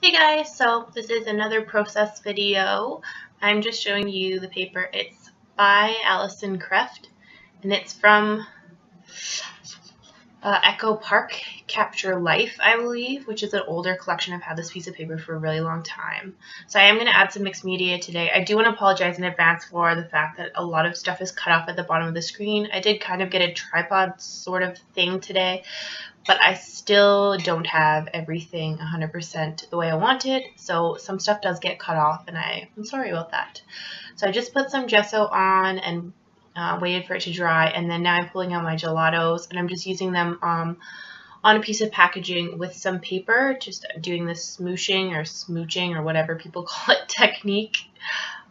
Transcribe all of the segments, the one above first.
Hey guys, so this is another process video. I'm just showing you the paper. It's by Alison Kreft and it's from Echo Park Capture Life, I believe, which is an older collection. I've had this piece of paper for a really long time. So I am going to add some mixed media today. I do want to apologize in advance for the fact that a lot of stuff is cut off at the bottom of the screen. I did kind of get a tripod sort of thing today, but I still don't have everything 100% the way I want it, so some stuff does get cut off, and I'm sorry about that. So I just put some gesso on and waited for it to dry, and then now I'm pulling out my gelatos, and I'm just using them on a piece of packaging with some paper, just doing this smooshing or smooching or whatever people call it technique.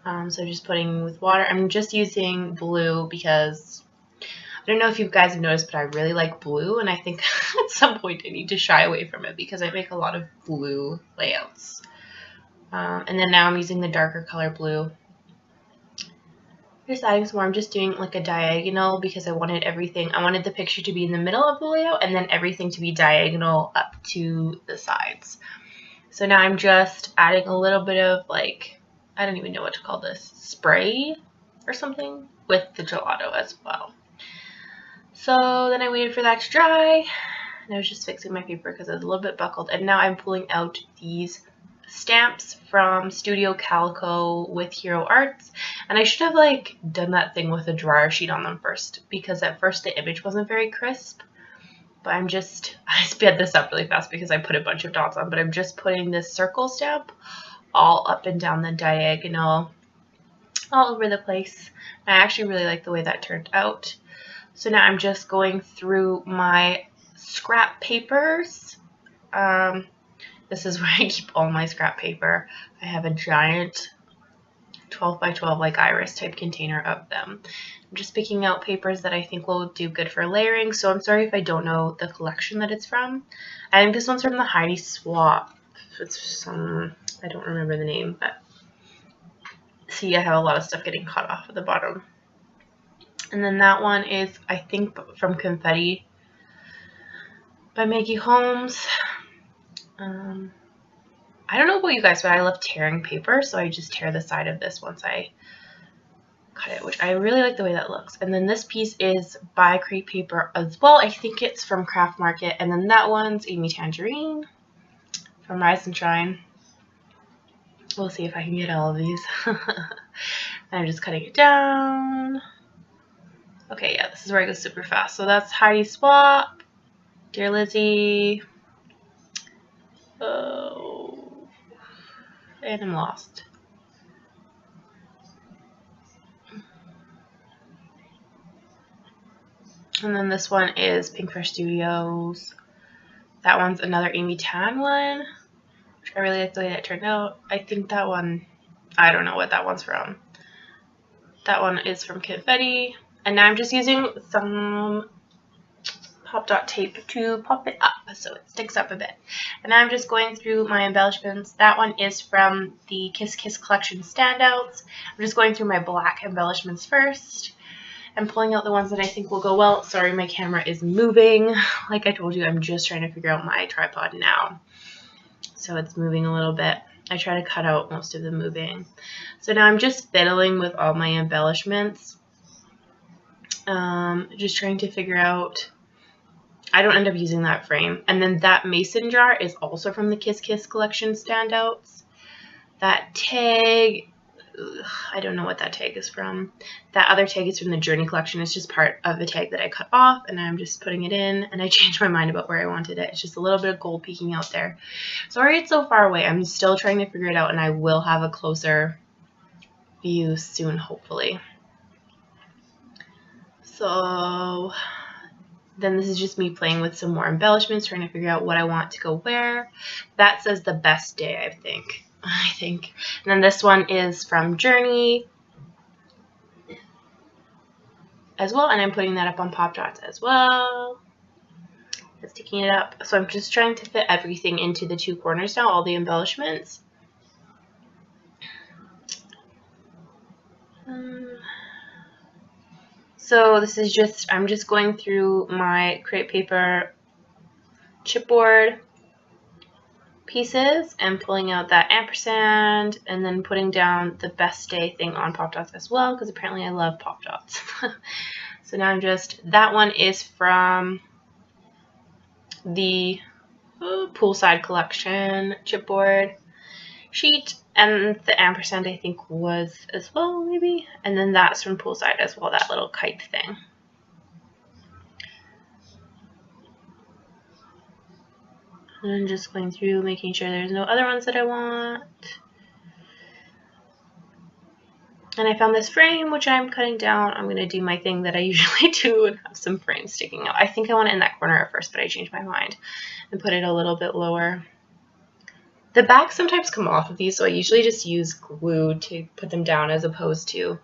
So just putting with water. I'm just using blue because I don't know if you guys have noticed, but I really like blue, and I think at some point I need to shy away from it because I make a lot of blue layouts. And then now I'm using the darker color blue. Just adding some more. I'm just doing like a diagonal because I wanted the picture to be in the middle of the layout and then everything to be diagonal up to the sides. So now I'm just adding a little bit of I don't even know what to call this, spray or something with the gelato as well. So then I waited for that to dry, and I was just fixing my paper because it was a little bit buckled, and now I'm pulling out these stamps from Studio Calico with Hero Arts, and I should have done that thing with a dryer sheet on them first, because at first the image wasn't very crisp, but I sped this up really fast because I put a bunch of dots on, but I'm just putting this circle stamp all up and down the diagonal all over the place. I actually really like the way that turned out. So now I'm just going through my scrap papers. This is where I keep all my scrap paper. I have a giant 12 by 12 iris type container of them. I'm just picking out papers that I think will do good for layering. So I'm sorry if I don't know the collection that it's from. I think this one's from the Heidi Swap. It's some, I don't remember the name, but see, I have a lot of stuff getting cut off at the bottom. And then that one is, I think, from Confetti by Maggie Holmes. I don't know about you guys, but I love tearing paper, so I just tear the side of this once I cut it, which I really like the way that looks. And then this piece is by Create Paper as well. I think it's from Craft Market. And then that one's Amy Tangerine from Rise and Shine. We'll see if I can get all of these. And I'm just cutting it down. Okay, yeah, this is where I go super fast. So that's Heidi Swap, Dear Lizzie, oh, and I'm lost. And then this one is Pink Fresh Studios. That one's another Amy Tan one, which I really like the way that turned out. I think that one, I don't know what that one's from. That one is from Confetti. And now I'm just using some pop dot tape to pop it up so it sticks up a bit. And now I'm just going through my embellishments. That one is from the Kiss Kiss Collection Standouts. I'm just going through my black embellishments first and pulling out the ones that I think will go well. Sorry, my camera is moving. Like I told you, I'm just trying to figure out my tripod now. So it's moving a little bit. I try to cut out most of the moving. So now I'm just fiddling with all my embellishments. Just trying to figure out, I don't end up using that frame. And then that mason jar is also from the Kiss Kiss Collection Standouts. That tag, I don't know what that tag is from. That other tag is from the Journey Collection. It's just part of the tag that I cut off, and I'm just putting it in, and I changed my mind about where I wanted it. It's just a little bit of gold peeking out there. Sorry it's so far away. I'm still trying to figure it out, and I will have a closer view soon, hopefully. So then this is just me playing with some more embellishments, trying to figure out what I want to go where. That says the best day, I think. And then this one is from Journey as well, and I'm putting that up on Pop Dots as well. Just sticking it up. So I'm just trying to fit everything into the two corners now, all the embellishments. So this is just, I'm just going through my Create Paper chipboard pieces and pulling out that ampersand and then putting down the best day thing on Pop Dots as well, because apparently I love Pop Dots. So now I'm just, that one is from the Poolside Collection chipboard sheet, and the ampersand I think was as well, maybe, and then that's from Poolside as well, that little kite thing. And I'm just going through making sure there's no other ones that I want. And I found this frame, which I'm cutting down. I'm going to do my thing that I usually do and have some frames sticking out. I think I want it in that corner at first, but I changed my mind and put it a little bit lower. The backs sometimes come off of these, so I usually just use glue to put them down as opposed to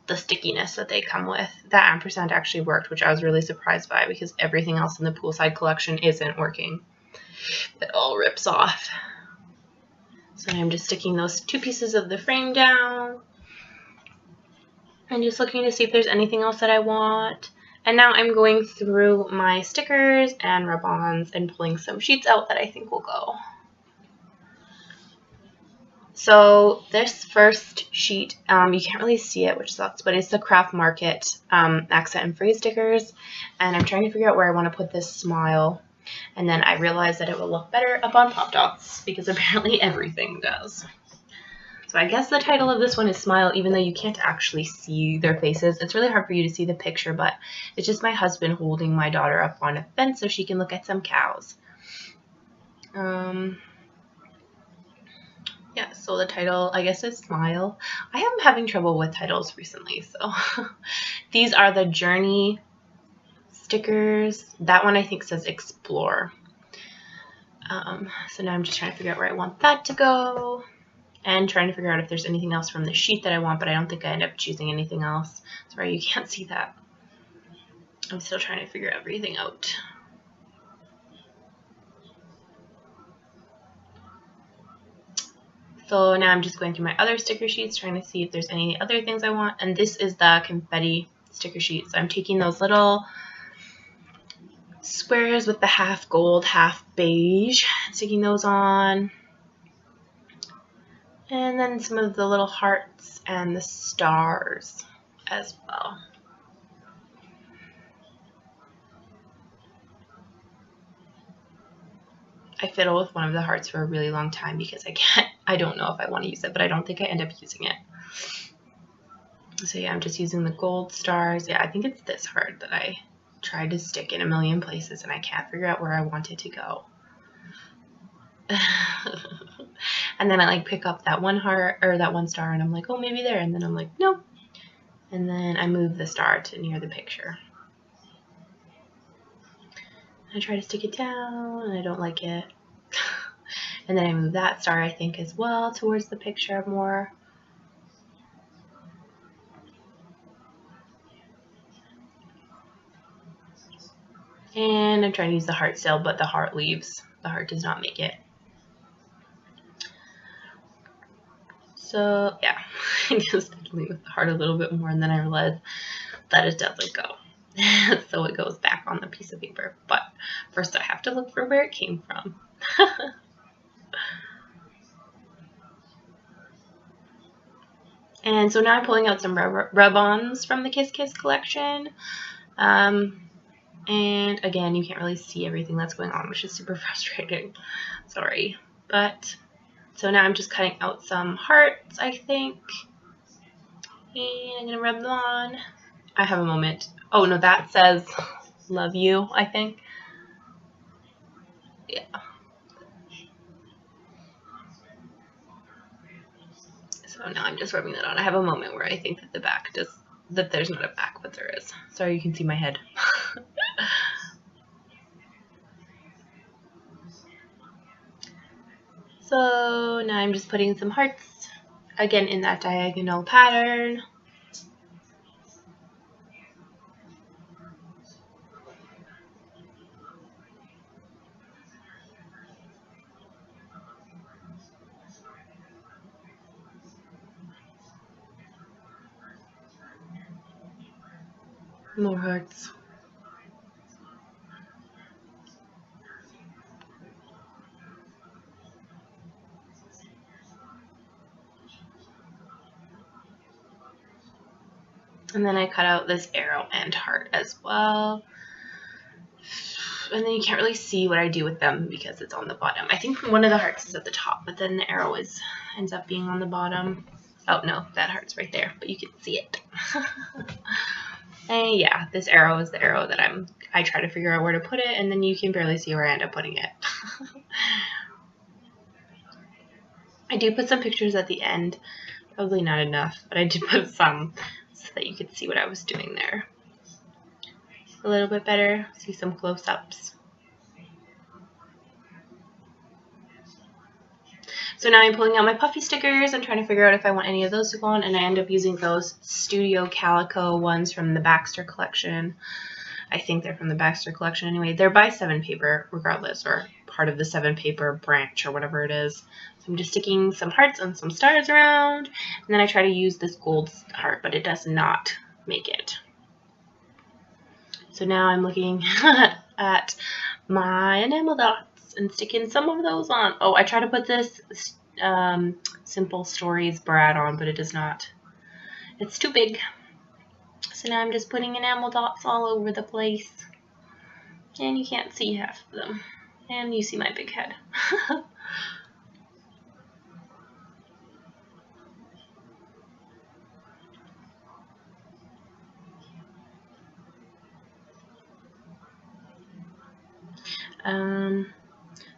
the stickiness that they come with. That ampersand actually worked, which I was really surprised by because everything else in the Poolside collection isn't working. It all rips off. So I'm just sticking those two pieces of the frame down and just looking to see if there's anything else that I want. And now I'm going through my stickers and rub-ons and pulling some sheets out that I think will go. So this first sheet, you can't really see it, which sucks, but it's the Craft Market accent and phrase stickers. And I'm trying to figure out where I want to put this smile. And then I realized that it will look better up on Pop Dots because apparently everything does. So I guess the title of this one is Smile, even though you can't actually see their faces. It's really hard for you to see the picture, but it's just my husband holding my daughter up on a fence so she can look at some cows. Yeah, so the title, I guess, is Smile. I am having trouble with titles recently, so these are the Journey stickers. That one I think says Explore. So now I'm just trying to figure out where I want that to go and trying to figure out if there's anything else from the sheet that I want, but I don't think I end up choosing anything else. Sorry, you can't see that. I'm still trying to figure everything out. So now I'm just going through my other sticker sheets, trying to see if there's any other things I want. And this is the confetti sticker sheet. So I'm taking those little squares with the half gold, half beige, sticking those on. And then some of the little hearts and the stars as well. I fiddle with one of the hearts for a really long time because I don't know if I want to use it, but I don't think I end up using it. So yeah, I'm just using the gold stars. Yeah, I think it's this heart that I tried to stick in a million places and I can't figure out where I want it to go. And then I like pick up that one heart or that one star and I'm like, oh, maybe there. And then I'm like, nope. And then I move the star to near the picture. I try to stick it down and I don't like it. And then I move that star, I think, as well towards the picture more. And I'm trying to use the heart still, but the heart leaves. The heart does not make it. So yeah, I just definitely with the heart a little bit more, and then I realized that it doesn't go. So it goes back on the piece of paper. But first I have to look for where it came from. And so now I'm pulling out some rub-ons from the Kiss Kiss collection. And again, you can't really see everything that's going on, which is super frustrating. Sorry. But so now I'm just cutting out some hearts, I think. And I'm going to rub them on. I have a moment. Oh, no, that says love you, I think. Yeah. So now I'm just rubbing that on. I have a moment where I think that the back that there's not a back, but there is. Sorry, you can see my head. So now I'm just putting some hearts, again, in that diagonal pattern. More hearts. And then I cut out this arrow and heart as well. And then you can't really see what I do with them because it's on the bottom. I think one of the hearts is at the top, but then the arrow ends up being on the bottom. Oh no, that heart's right there, but you can see it. And yeah, this arrow is the arrow that I try to figure out where to put it, and then you can barely see where I end up putting it. I do put some pictures at the end, probably not enough, but I did put some so that you could see what I was doing there a little bit better, see some close-ups. So now I'm pulling out my puffy stickers and trying to figure out if I want any of those to go on, and I end up using those Studio Calico ones from the Baxter collection. I think they're from the Baxter collection anyway. They're by 7 Paper regardless, or part of the 7 Paper branch or whatever it is. So I'm just sticking some hearts and some stars around, and then I try to use this gold heart, but it does not make it. So now I'm looking at my enamel dots and sticking some of those on. Oh, I try to put this Simple Stories Brad on, but it does not. It's too big. So now I'm just putting enamel dots all over the place. And you can't see half of them. And you see my big head.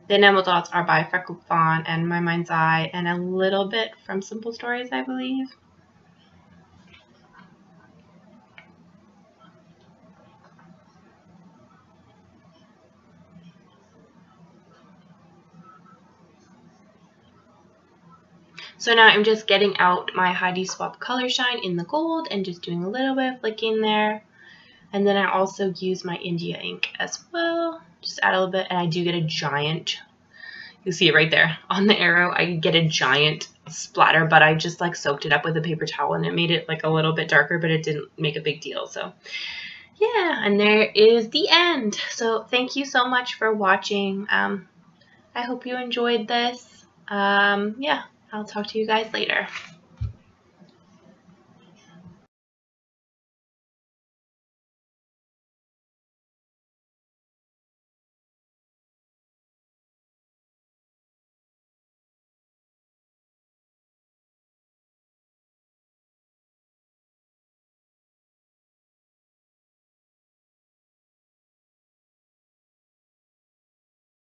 The enamel dots are by Freckled Fawn and My Mind's Eye, and a little bit from Simple Stories, I believe. So now I'm just getting out my Heidi Swap Color Shine in the gold and just doing a little bit of flicking there. And then I also use my India ink as well. Just add a little bit, and I do get a giant, you see it right there on the arrow, I get a giant splatter, but I just like soaked it up with a paper towel and it made it like a little bit darker, but it didn't make a big deal. So yeah, and there is the end. So thank you so much for watching. I hope you enjoyed this. Yeah, I'll talk to you guys later.